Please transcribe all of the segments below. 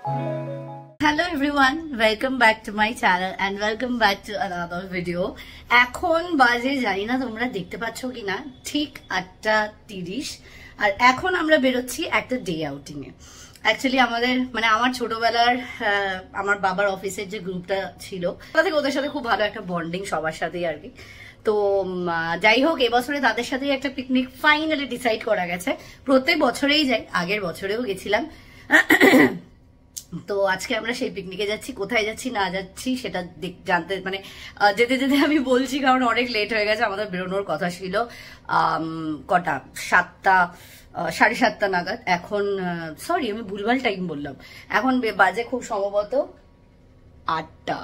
Hello everyone, welcome back to my channel and welcome back to another video. এখন বাজে জানি না তোমরা দেখতে পাচ্ছ কিনা, ঠিক 8:30 আর এখন আমরা বেরোচ্ছি একটা ডে আউটিং এ। অ্যাকচুয়ালি আমাদের মানে আমার ছোটবেলার আমার বাবার অফিসের যে গ্রুপটা ছিল তাদের ওদের সাথে খুব ভালো একটা বন্ডিং সবার সাথেই আর কি। তো যাই হোক এবছরে তাদের সাথেই একটা পিকনিক ফাইনালি ডিসাইড করা গেছে। প্রত্যেক বছরেই যাই, আগের বছরেও গেছিলাম। তো আজকে আমরা সেই পিকনিকে যাচ্ছি। কোথায় যাচ্ছি না যাচ্ছি সেটা জানতে মানে যেতে যেতে আমি বলছি, কারণ অনেক লেট হয়ে গেছে। আমাদের বেরোনোর কথা ছিল কটা 7:30 নাগাদ। এখন সরি আমি ভুলভাল টাইম বললাম, এখন বাজে খুব সম্ভবত 8টা,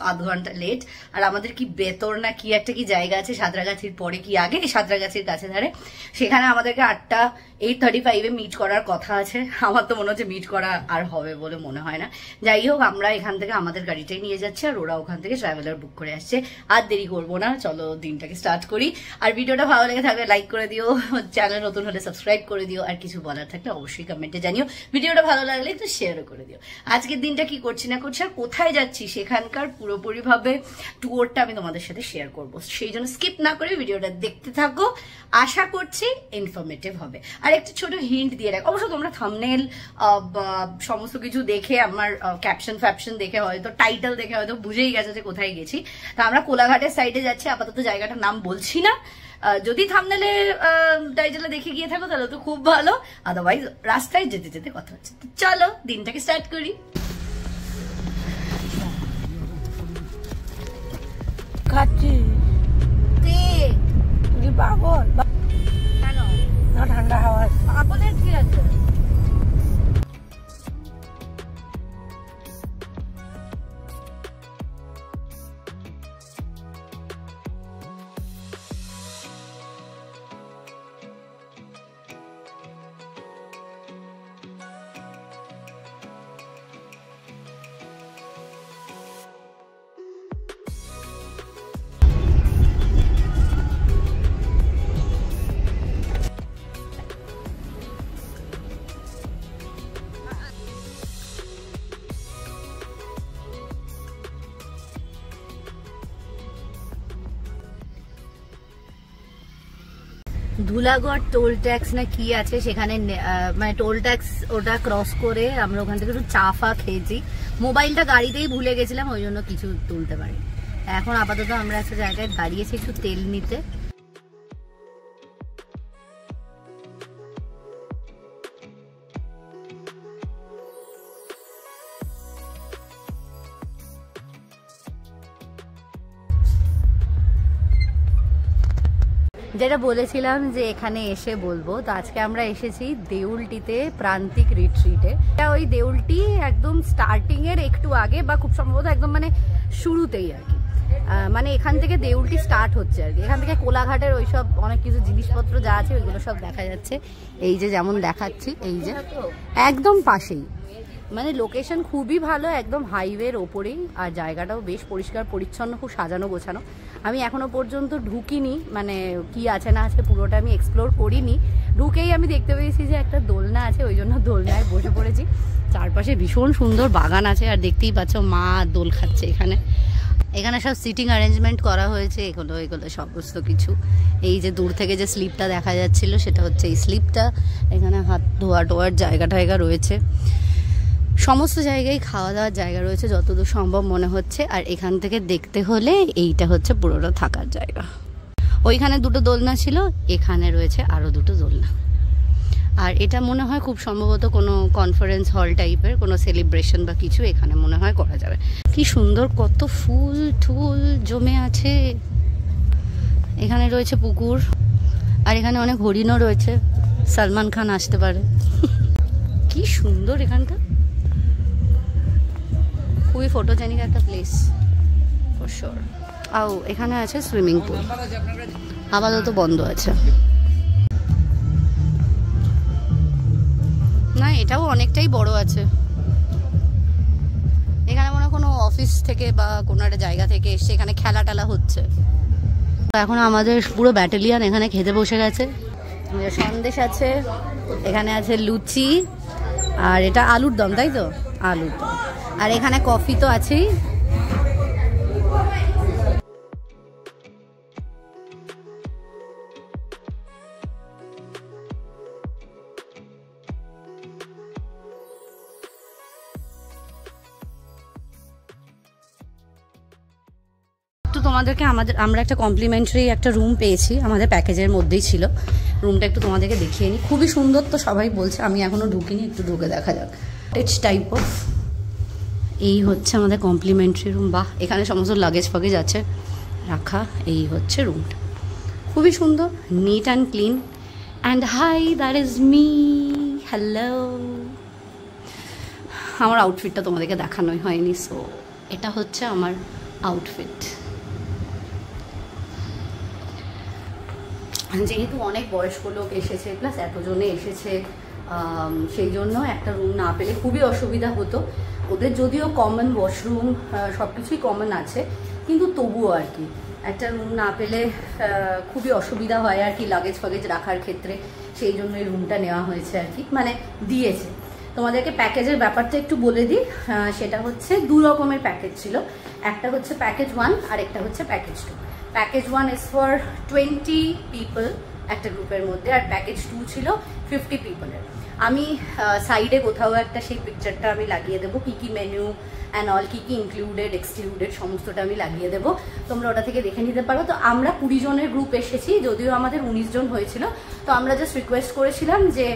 আধ ঘন্টা লেট। আর আমাদের কি বেতর না কি একটা কি জায়গা আছে সাঁতরাগাছির পরে কি আগে, সাঁতরাগাছির কাছে ধারে, সেখানে আমাদেরকে 8:35 মিট করার কথা আছে। আমার তো মনে হচ্ছে মিট করা আর হবে বলে মনে হয় না। যাই হোক আমরা এখান থেকে আমাদের গাড়িটাই নিয়ে যাচ্ছি আর ওরা ওখান থেকে ট্রাভেলার বুক করে আসছে। আর দেরি করবো না, চলো দিনটাকে স্টার্ট করি। আর ভিডিওটা ভালো লেগে থাকলে লাইক করে দিও, চ্যানেল নতুন হলে সাবস্ক্রাইব করে দিও, আর কিছু বলার থাকলে অবশ্যই কমেন্টে জানিও। ভিডিওটা ভালো লাগলে একটু শেয়ারও করে দিও। আজকের দিনটা কি করছি না করছি আর কোথায় যাচ্ছি সেখানকার পুরোপুরি ভাবে ট্যুরটা আমি তোমাদের সাথে শেয়ার করবো, সেই জন্য স্কিপ না করে ভিডিওটা দেখতে থাকো। আশা করছি ইনফরমেটিভ হবে। আর একটা ছোট হিন্ট দিয়ে রাখ, অবশ্য তোমরা থাম্বনেল সমস্ত কিছু দেখে, আমার ক্যাপশন ফ্যাপশন দেখে হয়তো, টাইটেল দেখে হয়তো বুঝেই গেছে যে কোথায় গেছি। তা আমরা কোলাঘাটের সাইডে যাচ্ছি, আপাতত জায়গাটার নাম বলছি না। যদি থাম্বনেলে টাইটেলে দেখে গিয়ে থাকো তাহলে তো খুব ভালো, আদারওয়াইজ রাস্তায় যেতে যেতে কথা হচ্ছে। চলো দিনটাকে স্টার্ট করি। খাচ্ছি পাগল কেন না, ঠান্ডা হাওয়া পাগলের কি আছে? ধুলাগড় টোল ট্যাক্স না কি আছে সেখানে, মানে টোল ট্যাক্স ওটা ক্রস করে আমরা ওখান থেকে একটু চা ফা খেয়েছি। মোবাইলটা গাড়িতেই ভুলে গেছিলাম, ওই জন্য কিছু তুলতে পারি। এখন আপাতত আমরা একটা জায়গায় দাঁড়িয়েছি একটু তেল নিতে। যেটা বলেছিলাম যে এখানে এসে বলবো, তো আজকে আমরা এসেছি দেউলটিতে প্রান্তিক রিট্রিটে। এটা ওই দেউলটি একদম স্টার্টিং এর একটু আগে বা খুব সম্ভবত একদম মানে শুরুতেই আর কি। মানে এখান থেকে দেউলটি স্টার্ট হচ্ছে আর কি। এখান থেকে কোলাঘাটের ওইসব অনেক কিছু জিনিসপত্র যা আছে ওইগুলো সব দেখা যাচ্ছে। এই যে যেমন দেখাচ্ছি, এই যে একদম পাশেই, মানে লোকেশন খুবই ভালো, একদম হাইওয়ের ওপরেই। আর জায়গাটাও বেশ পরিষ্কার পরিচ্ছন্ন, খুব সাজানো গোছানো। আমি এখনো পর্যন্ত ঢুকিনি, মানে কি আছে না আছে পুরোটা আমি এক্সপ্লোর করিনি। ঢুকেই আমি দেখতে পেয়েছি যে একটা দোলনা আছে, ওই জন্য দোলনায় বসে পড়েছি। চারপাশে ভীষণ সুন্দর বাগান আছে, আর দেখতেই পাচ্ছ মা দোল খাচ্ছে এখানে। এখানে সব সিটিং অ্যারেঞ্জমেন্ট করা হয়েছে, এগুলো সমস্ত কিছু। এই যে দূর থেকে যে স্লিপটা দেখা যাচ্ছিল সেটা হচ্ছে এই স্লিপটা। এখানে হাত ধোয়ার জায়গা রয়েছে, সমস্ত জায়গায় খাওয়া দাওয়ার জায়গা রয়েছে যতদূর সম্ভব মনে হচ্ছে। আর এখান থেকে দেখতে হলে এইটা হচ্ছে পুরোটা থাকার জায়গা। ওইখানে দুটো দোলনা ছিল, এখানে রয়েছে আরও দুটো দোলনা। আর এটা মনে হয় খুব সম্ভবত কোনো কনফারেন্স হল টাইপের কোনো সেলিব্রেশন বা কিছু এখানে মনে হয় করা যাবে। কি সুন্দর, কত ফুল টুল জমে আছে। এখানে রয়েছে পুকুর, আর এখানে অনেক হরিণও রয়েছে, সালমান খান আসতে পারে। কি সুন্দর এখানটা, খুবই ফটোজেনিক একটা প্লেস ফর শিওর। আও এখানে আছে সুইমিং পুল, আপাতত বন্ধ আছে। না এটাও অনেকটাই বড় আছে। এখানে মনে হয় কোনো অফিস থেকে বা কোনো একটা জায়গা থেকে এসে এখানে খেলা টেলা হচ্ছে। এখন আমাদের পুরো ব্যাটালিয়ন এখানে খেতে বসে গেছে। সন্দেশ আছে, এখানে আছে লুচি, আর এটা আলুর দম, তাই তো আলু তো, আর এখানে কফি তো আছেই। তোমাদেরকে আমরা একটা কমপ্লিমেন্টারি একটা রুম পেয়েছি, আমাদের প্যাকেজের মধ্যেই ছিল। রুমটা একটু তোমাদেরকে দেখিয়ে নিই, খুবই সুন্দর তো সবাই বলছে, আমি এখনো ঢুকিনি, একটু ঢুকে দেখা যাক। টেচ টাইপ অফ, এই হচ্ছে আমাদের কমপ্লিমেন্টারি রুম। বাহ, এখানে সমস্ত লাগেজ ফাগেজ আছে রাখা। এই হচ্ছে রুমটা, খুবই সুন্দর, neat and clean. And hi, that is me, hello. আমার আউটফিটটা তোমাদেরকে দেখানোই হয়নি, সো এটা হচ্ছে আমার আউটফিট। যেহেতু অনেক বয়স্ক লোক এসেছে, প্লাস এতজনে এসেছে, সেই জন্য একটা রুম না পেলে খুবই অসুবিধা হতো। ওদের যদিও কমন ওয়াশরুম সব কিছুই কমন আছে, কিন্তু তবুও আর কি একটা রুম না পেলে খুবই অসুবিধা হয় আর কি লাগেজ ফাগেজ রাখার ক্ষেত্রে। সেই জন্য এই রুমটা নেওয়া হয়েছে আর কি, মানে দিয়েছে। তোমাদেরকে প্যাকেজের ব্যাপারটা একটু বলে দিই। সেটা হচ্ছে 2 রকমের প্যাকেজ ছিল, একটা হচ্ছে প্যাকেজ 1 আর একটা হচ্ছে package 2। Package 1 is for 20 people একটা গ্রুপের মধ্যে, আর প্যাকেজ 2 ছিল 50 পিপলের। আমি সাইডে কোথাও একটা সেই পিকচারটা আমি লাগিয়ে দেবো, কী কী মেনু অ্যান্ড অল, কী কী ইনক্লুডেড এক্সক্লুডেড সমস্তটা আমি লাগিয়ে দেবো, তোমরা ওটা থেকে দেখে নিতে পারো। তো আমরা 20 জনের গ্রুপ এসেছি, যদিও আমাদের 19 জন হয়েছিল। তো আমরা জাস্ট রিকোয়েস্ট করেছিলাম যে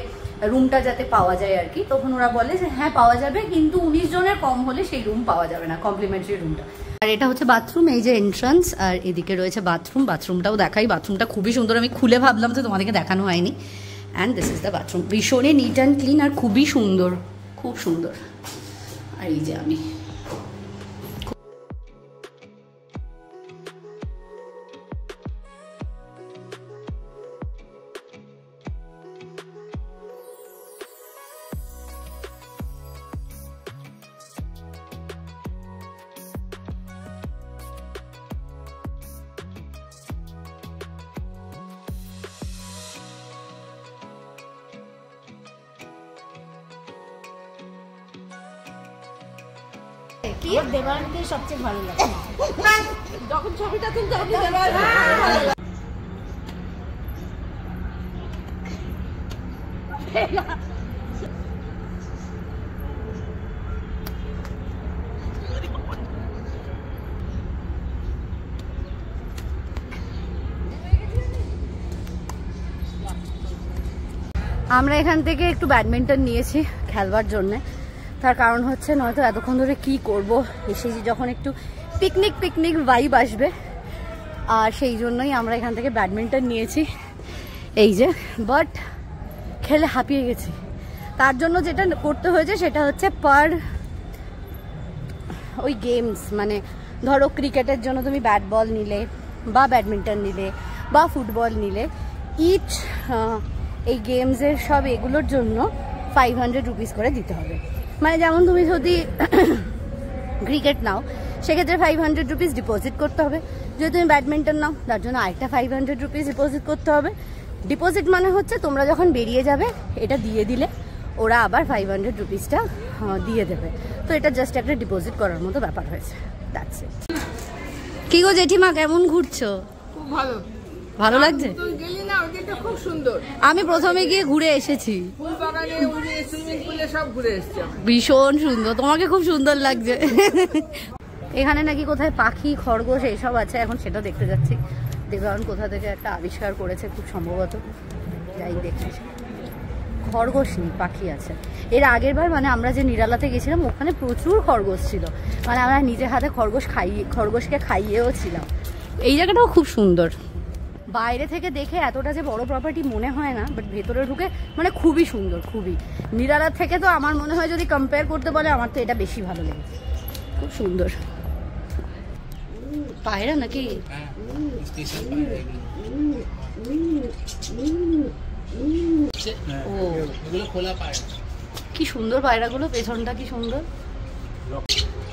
রুমটা যাতে পাওয়া যায় আর কি। তখন ওরা বলে যে হ্যাঁ পাওয়া যাবে, কিন্তু 19 জনের কম হলে সেই রুম পাওয়া যাবে না, কমপ্লিমেন্টারি রুমটা। আর এটা হচ্ছে বাথরুম, এই যে এন্ট্রান্স, আর এদিকে রয়েছে বাথরুম। বাথরুমটাও দেখাই, বাথরুমটা খুবই সুন্দর, আমি খুলে ভাবলাম যে তোমাদেরকে দেখানো হয়নি। And this is the bathroom, ভীষণই নিট অ্যান্ড ক্লিন আর খুবই সুন্দর, খুব সুন্দর। আর এই যে আমি কি দেবানকে সবচেয়ে ভালো লাগে, যখন ছবিটা তুলতে হবে আমরা এখান থেকে একটু ব্যাডমিন্টন নিয়েছি খেলবার জন্যে। তার কারণ হচ্ছে নয়তো এতক্ষণ ধরে কি করব, এসেছি যখন একটু পিকনিক পিকনিক ভাইব আসবে, আর সেই জন্যই আমরা এখান থেকে ব্যাডমিন্টন নিয়েছি। এই যে, বাট খেলে হাঁপিয়ে গেছি। তার জন্য যেটা করতে হয়েছে সেটা হচ্ছে ওই গেমস, মানে ধরো ক্রিকেটের জন্য তুমি ব্যাট বল নিলে বা ব্যাডমিন্টন নিলে বা ফুটবল নিলে, ইচ এই গেমসের সব এগুলোর জন্য 500 রুপিস করে দিতে হবে। মানে যেমন তুমি যদি ক্রিকেট নাও সেক্ষেত্রে 500 রুপিস ডিপোজিট করতে হবে, যদি তুমি ব্যাডমিন্টন নাও তার জন্য আরেকটা 500 রুপিস ডিপোজিট করতে হবে। ডিপোজিট মানে হচ্ছে তোমরা যখন বেরিয়ে যাবে এটা দিয়ে দিলে ওরা আবার 500 রুপিসটা দিয়ে দেবে। তো এটা জাস্ট একটা ডিপোজিট করার মতো ব্যাপার হয়েছে, দ্যাটস ইট। কি গো জেঠিমা, কেমন ঘুরছো? খুব ভালো, ভালো লাগছে? গেলি না, ওইটা খুব সুন্দর। আমি প্রথমে গিয়ে ঘুরে এসেছি, ফুল বাগানে, সুইমিং পুলে সব ঘুরে এসেছি। ভীষণ সুন্দর, তোমাকে খুব সুন্দর লাগছে। এখানে নাকি কোথায় পাখি খরগোশ এইসব আছে, এখন সেটা দেখতে যাচ্ছি। দেবান কোথা থেকে একটা আবিষ্কার করেছে খুব সম্ভবত, যাই দেখছি। খরগোশ নেই, পাখি আছে। এর আগের বার মানে আমরা যে নিরালাতে গেছিলাম ওখানে প্রচুর খরগোশ ছিল, মানে আমরা নিজের হাতে খরগোশকে খাইয়েও ছিলাম। এই জায়গাটাও খুব সুন্দর, বাইরে থেকে দেখে এতটা যে বড় প্রপার্টি মনে হয় না, বাট ভেতরে ঢুকে মানে খুবই সুন্দর, খুবই। নিরালার থেকে তো আমার মনে হয় যদি কম্পেয়ার করতে বলে আমার তো এটা বেশি ভালো লেগেছে, খুব সুন্দর। পায়রা নাকি? ও কি সুন্দর পায়রাগুলো, পেছনটা কি সুন্দর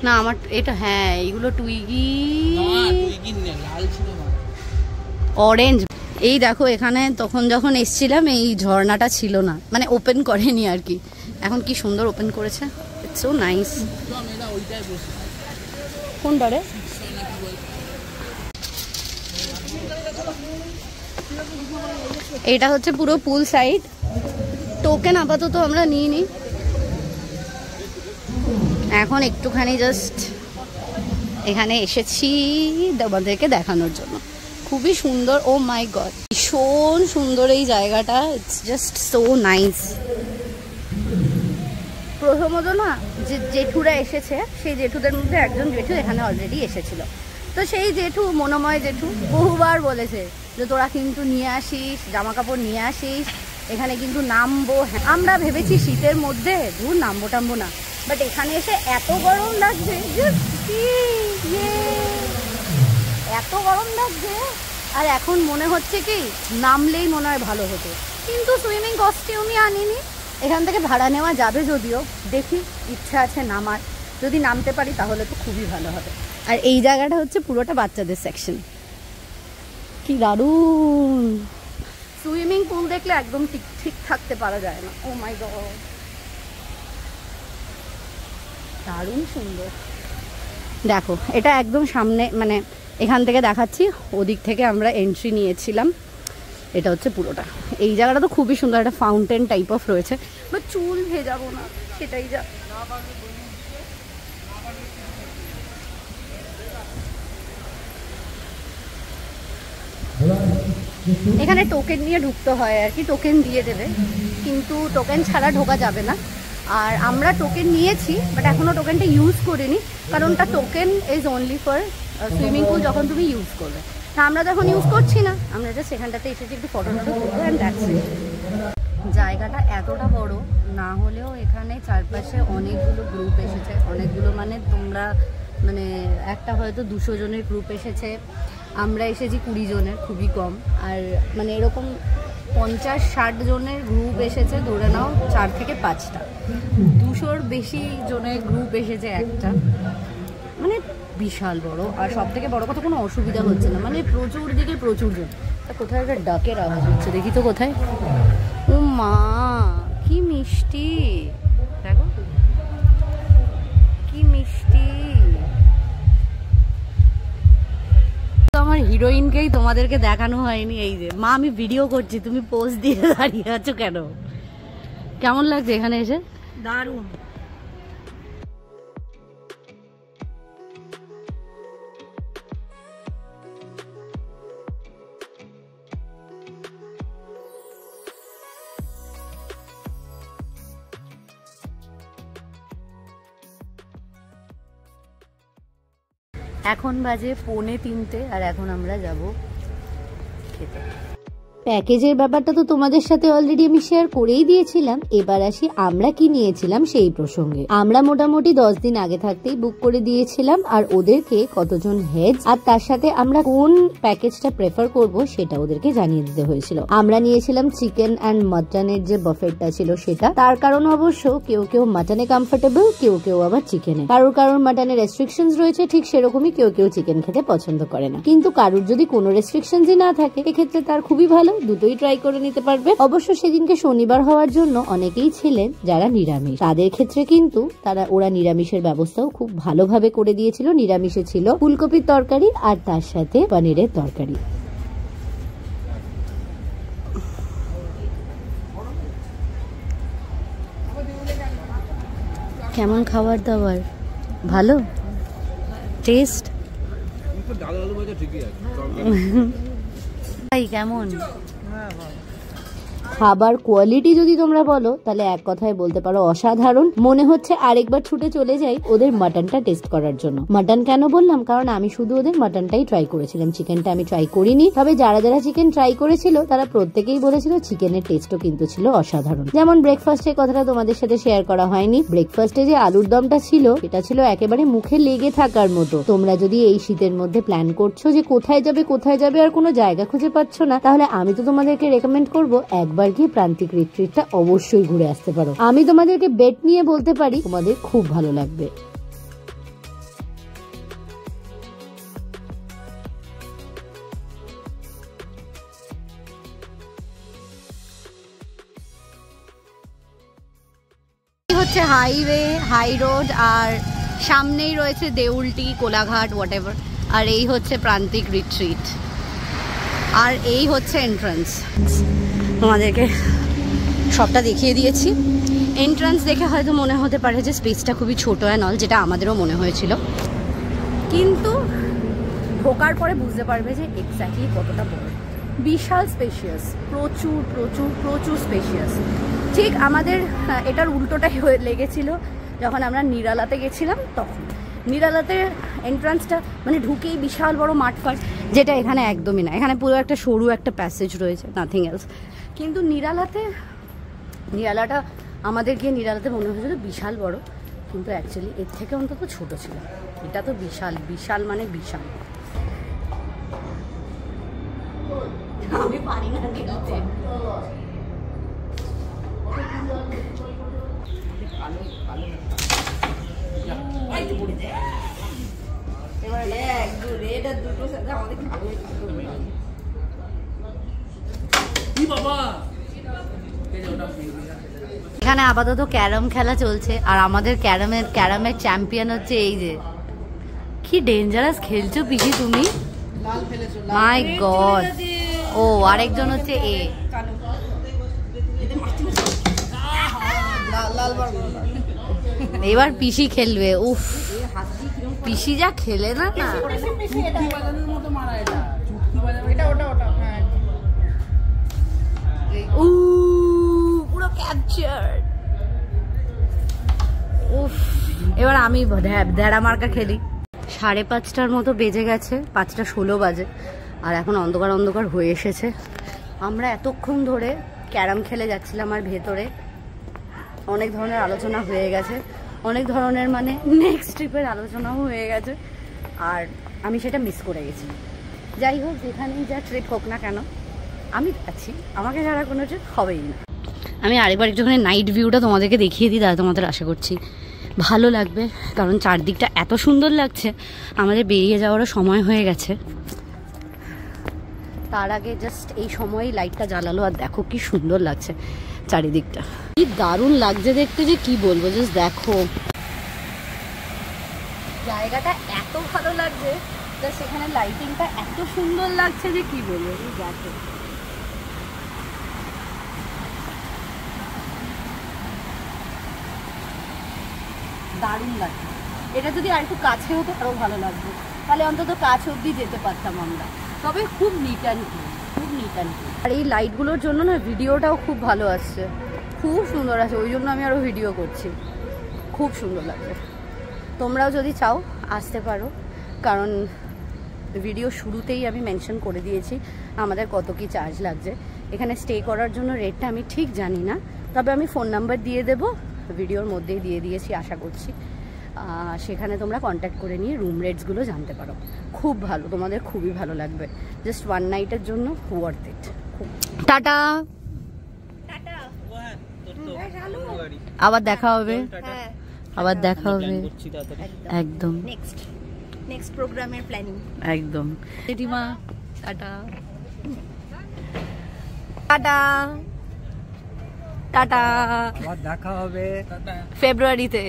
না আমার এটা। হ্যাঁ এইগুলো টুইগি, অরেঞ্জ। এই দেখো এখানে তখন যখন এসছিলাম এই ঝর্ণাটা ছিল না, মানে ওপেন করেনি আর কি, এখন কি সুন্দর ওপেন করেছে। So nice. কোনটারে? এটা হচ্ছে পুরো পুল সাইড। টোকেন আপাতত আমরা নিইনি, এখন একটুখানি জাস্ট এখানে এসেছি তোমাদেরকে দেখানোর জন্য। খুবই সুন্দর, ও মাই গড ভীষণ সুন্দর এই জায়গাটা, ইটস জাস্ট সো নাইস। প্রথমত না যে জেঠুরা এসেছে, সেই জেঠুদের মধ্যে একজন জেঠু এখানে অলরেডি এসেছিল। তো সেই জেঠু, মনোময় জেঠু, বহুবার বলেছে যে তোরা কিন্তু নিয়ে আসিস, জামা কাপড় নিয়ে আসিস, এখানে কিন্তু নামবো। আমরা ভেবেছি শীতের মধ্যে দূর নামবো টামবো না, বাট এখানে এসে এত গরম লাগছে, এত গরম লাগছে। আর এখন মনে হচ্ছে কি নামলেই মনে হয় ভালো হতো, কিন্তু সুইমিং কস্টিউমই আনিনি। এখান থেকে ভাড়া নেওয়া যাবে যদিও, দেখি ইচ্ছা আছে নামার, যদি নামতে পারি তাহলে তো খুবই ভালো হবে। আর এই জায়গাটা হচ্ছে পুরোটা বাচ্চাদের সেকশন, কি দারুণ। সুইমিং পুল দেখলে একদম ঠিক থাকতে পারা যায় না। ও মাই গড, দারুণ সুন্দর। দেখো এটা একদম সামনে, মানে এখান থেকে দেখাচ্ছি, ওদিক থেকে আমরা এন্ট্রি নিয়েছিলাম। এটা হচ্ছে পুরোটা, এই জায়গাটা তো খুবই সুন্দর, একটা ফাউন্টেন টাইপ অফ রয়েছে, বাট চুল ভেজাবো না সেটাই যা। এখানে টোকেন নিয়ে ঢুকতে হয় আর কি, টোকেন দিয়ে দেবে, কিন্তু টোকেন ছাড়া ঢোকা যাবে না। আর আমরা টোকেন নিয়েছি, বাট এখনও টোকেনটা ইউজ করিনি, কারণ ওটা token is only for swimming pool যখন তুমি ইউজ করবে। তা আমরা তো এখন ইউজ করছি না, আমরা জাস্ট সেখানটাতে এসেছি একটু ফটো টটো তুলবো অ্যান্ড দ্যাটস ইট। জায়গাটা এতটা বড় না হলেও এখানে চারপাশে অনেকগুলো গ্রুপ এসেছে, অনেকগুলো মানে তোমরা মানে একটা হয়তো 200 জনের গ্রুপ এসেছে, আমরা এসেছি 20 জনের, খুবই কম। আর মানে এরকম 50-60 জনের গ্রুপ এসেছে, ধরে নাও 4 থেকে 5টা, 200-র বেশি জনের গ্রুপ এসেছে একটা, মানে বিশাল বড়। আর সব থেকে বড় কথা, কোনো অসুবিধা হচ্ছে না, মানে প্রচুর দিকে প্রচুর জন। কোথায় একটা ডাকের আওয়াজ হচ্ছে, দেখি তো কোথায়। ও মা কি মিষ্টি, দেখো কি মিষ্টি। আমার হিরোইনকেই তোমাদেরকে দেখানো হয়নি। এই যে মা, আমি ভিডিও করছি, তুমি পোজ দিয়ে দাঁড়িয়ে আছো কেন? কেমন লাগছে এখানে এসে? দারুণ। এখন বাজে 2:45 আর এখন আমরা যাব খেতে। প্যাকেজের ব্যাপারটা তো তোমাদের সাথে অলরেডি আমি শেয়ার করেই দিয়েছিলাম। এবার আসি আমরা কি নিয়েছিলাম সেই প্রসঙ্গে। আমরা মোটামুটি 10 দিন আগে থাকতেই বুক করে দিয়েছিলাম, আর ওদেরকে কতজন হেডস আর তার সাথে আমরা কোন প্যাকেজটা প্রেফার করব সেটা ওদেরকে জানিয়ে দিতে হয়েছিল। আমরা নিয়েছিলাম চিকেন অ্যান্ড মাটনের যে বাফেটটা ছিল সেটা, তার কারণ অবশ্য কেউ কেউ মাটনে কমফোর্টেবল, কেউ কেউ আবার চিকেনে। কারোর মাটনে রেস্ট্রিকশনস রয়েছে, ঠিক সেরকমই কেউ কেউ চিকেন খেতে পছন্দ করে না। কিন্তু কারোর যদি কোনো রেস্ট্রিকশনসই না থাকে, এক্ষেত্রে তার খুবই ভালো, দুটোই ট্রাই করে নিতে পারবে। অবশ্য সেদিনকে শনিবার হওয়ার জন্য অনেকেই ছিলেন যারা নিরামিষ, তাদের ক্ষেত্রে কিন্তু ওরা নিরামিষের ব্যবস্থাও খুব ভালোভাবে করে দিয়েছিল। নিরামিষে ছিল ফুলকপির তরকারি আর তার সাথে পনিরের তরকারি। কেমন খাবার দাবার? ভালো টেস্ট? ভাই কেমন খাবার কোয়ালিটি যদি তোমরা বলো তাহলে এক কথায় বলতে পারো অসাধারণ। মনে হচ্ছে আরেকবার ছুটে চলে যাই ওদের মাটনটা টেস্ট করার জন্য। মাটন কেন বললাম, কারণ আমি শুধু ওদের মাটনটাই ট্রাই করেছিলাম, চিকেনটা আমি ট্রাই করিনি। তবে যারা যারা চিকেন ট্রাই করেছিল তারা প্রত্যেকেই বলেছিল চিকেনের টেস্টও কিন্তু ছিল অসাধারণ। যেমন ব্রেকফাস্টের কথাটা তোমাদের সাথে শেয়ার করা হয়নি, ব্রেকফাস্টে যে আলুর দমটা ছিল এটা ছিল একেবারে মুখে লেগে থাকার মতো। তোমরা যদি এই শীতের মধ্যে প্ল্যান করছো যে কোথায় যাবে আর কোনো জায়গা খুঁজে পাচ্ছ না, তাহলে আমি তো তোমাদেরকে রেকমেন্ড করবো একবার গিয়ে প্রান্তিক রিট্রিটটা অবশ্যই ঘুরে আসতে পারো। আমি তোমাদেরকে বেট নিয়ে বলতে পারি তোমাদের খুব ভালো লাগবে। হচ্ছে হাইওয়ে, হাই রোড, আর সামনেই রয়েছে দেউলটি, কোলাঘাট, হোয়াটএভার। আর এই হচ্ছে প্রান্তিক রিট্রিট, আর এই হচ্ছে এন্ট্রান্স। তোমাদেরকে সবটা দেখিয়ে দিয়েছি। এন্ট্রান্স দেখে হয়তো মনে হতে পারে যে স্পেসটা খুবই ছোট অ্যান্ড অল, যেটা আমাদেরও মনে হয়েছিল, কিন্তু ঢোকার পরে বুঝতে পারবে যে এক্স্যাক্টলি কতটা বড়। বিশাল স্পেশিয়াস, প্রচুর প্রচুর প্রচুর স্পেশিয়াস। ঠিক আমাদের এটার উল্টোটাই হয়ে লেগেছিল যখন আমরা নিরালাতে গেছিলাম। তখন নিরালাতে এন্ট্রান্সটা মানে ঢুকেই বিশাল বড় মাঠঘাট, যেটা এখানে একদমই না। এখানে পুরো একটা সরু একটা প্যাসেজ রয়েছে, নাথিং এলস। কিন্তু নিরালাটা আমাদের গিয়ে নিরালাতে মনে হয়েছিল বিশাল বড়, কিন্তু অ্যাকচুয়ালি এর থেকে অন্তত ছোট ছিল। এটা তো বিশাল, বিশাল মানে বিশাল। আমি পারি না নিরালাতে। এখানে আপাতত ক্যারাম খেলা চলছে, আর আমাদের ক্যারামের চ্যাম্পিয়ন হচ্ছে এই যে। কি ডেঞ্জারাস খেলছো পিসি তুমি, মাই গড। ও আরেকজন হচ্ছে এ। এবার পিসি খেলবে। উফ, পিসি যা খেলে না না। পুরো ক্যাপচার। উফ, এবার আমি ধ্যাড়া মার্কা খেলি। 5:30টার মতো বেজে গেছে, 5:16 বাজে, আর এখন অন্ধকার অন্ধকার হয়ে এসেছে। আমরা এতক্ষণ ধরে ক্যারাম খেলে যাচ্ছিলাম, আর ভেতরে অনেক ধরনের আলোচনা হয়ে গেছে, অনেক ধরনের মানে নেক্সট ট্রিপের আলোচনাও হয়ে গেছে, আর আমি সেটা মিস করে গেছি। যাই হোক, যেখানেই যা ট্রিপ হোক না কেন, আমি আছি, আমাকে ছাড়া কোনো ট্রিপ হবেই না। আমি আরেকবার একটুখানি নাইট ভিউটা তোমাদেরকে দেখিয়ে দিই, দাদা তোমাদের আশা করছি ভালো লাগবে, কারণ চারদিকটা এত সুন্দর লাগছে। আমাদের বেরিয়ে যাওয়ারও সময় হয়ে গেছে, তার আগে জাস্ট এই সময় লাইটটা জ্বালালো, আর দেখো কি সুন্দর লাগছে চারিদিকটা, কি দারুণ লাগছে দেখতে যে কি বলবো। জাস্ট দেখো, জায়গাটা এত ভালো লাগছে, জাস্ট এখানে লাইটিংটা এত সুন্দর লাগছে যে কি বলবো। দেখো দারুণ লাগছে। এটা যদি আর একটু কাছে হতো আরও ভালো লাগতো, তাহলে অন্তত কাছ অব্দি যেতে পারতাম আমরা। তবে খুব নিট অ্যান্ড ক্লিন, খুব নিট অ্যান্ড ক্লিন। আর এই লাইটগুলোর জন্য না ভিডিওটাও খুব ভালো আসছে, খুব সুন্দর আছে, ওই জন্য আমি আরও ভিডিও করছি। খুব সুন্দর লাগছে। তোমরাও যদি চাও আসতে পারো, কারণ ভিডিও শুরুতেই আমি মেনশন করে দিয়েছি আমাদের কত কি চার্জ লাগছে। এখানে স্টে করার জন্য রেটটা আমি ঠিক জানি না, তবে আমি ফোন নাম্বার দিয়ে দেবো, ভিডিওর মধ্যেই দিয়ে দিয়েছি আশা করছি। সেখানে তোমরা কন্ট্যাক্ট করে নিয়ে রুম রেটসগুলো জানতে পারো। খুব ভালো, তোমাদের খুবই ভালো লাগবে। জাস্ট ওয়ান নাইটের জন্য ওয়ার্থ ইট। টাটা, আবার দেখা হবে, আবার দেখা হবে একদম। নেক্সট প্রোগ্রামের প্ল্যানিং একদম। জেঠিমা টাটা, টাটা, টাটা, আবার দেখা হবে ফেব্রুয়ারিতে।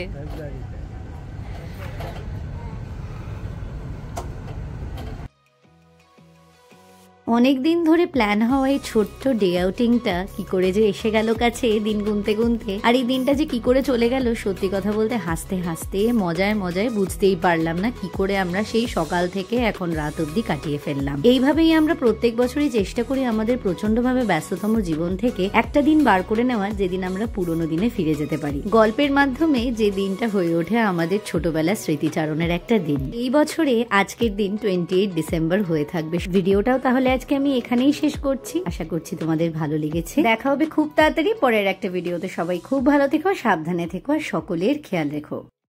অনেকদিন ধরে প্ল্যান হওয়া এই ছোট্ট ডে আউটিংটা কি করে যে এসে গেল কাছে দিন গুনতে গুনতে, আর এই দিনটা যে কি করে চলে গেল সত্যি কথা বলতে হাসতে হাসতে মজায় মজায় বুঝতেই পারলাম না কি করে আমরা সেই সকাল থেকে এখন রাত অবধি কাটিয়ে ফেললাম। এইভাবেই আমরা প্রত্যেক বছরই চেষ্টা করি আমাদের প্রচন্ডভাবে ব্যস্ততম জীবন থেকে একটা দিন বার করে নেওয়ার, যেদিন আমরা পুরোনো দিনে ফিরে যেতে পারি। গল্পের মাধ্যমে যে দিনটা হয়ে ওঠে আমাদের ছোটবেলার স্মৃতিচারণের একটা দিন। এই বছরে আজকের দিন 28 ডিসেম্বর হয়ে থাকবে। ভিডিওটাও তাহলে আজকে আমি এখানেই শেষ করছি। আশা করছি তোমাদের ভালো লেগেছে। দেখা হবে খুব তাড়াতাড়ি পরের একটা ভিডিওতে। সবাই খুব ভালো থেকো, সাবধানে থেকো, আর সকলের খেয়াল রেখো।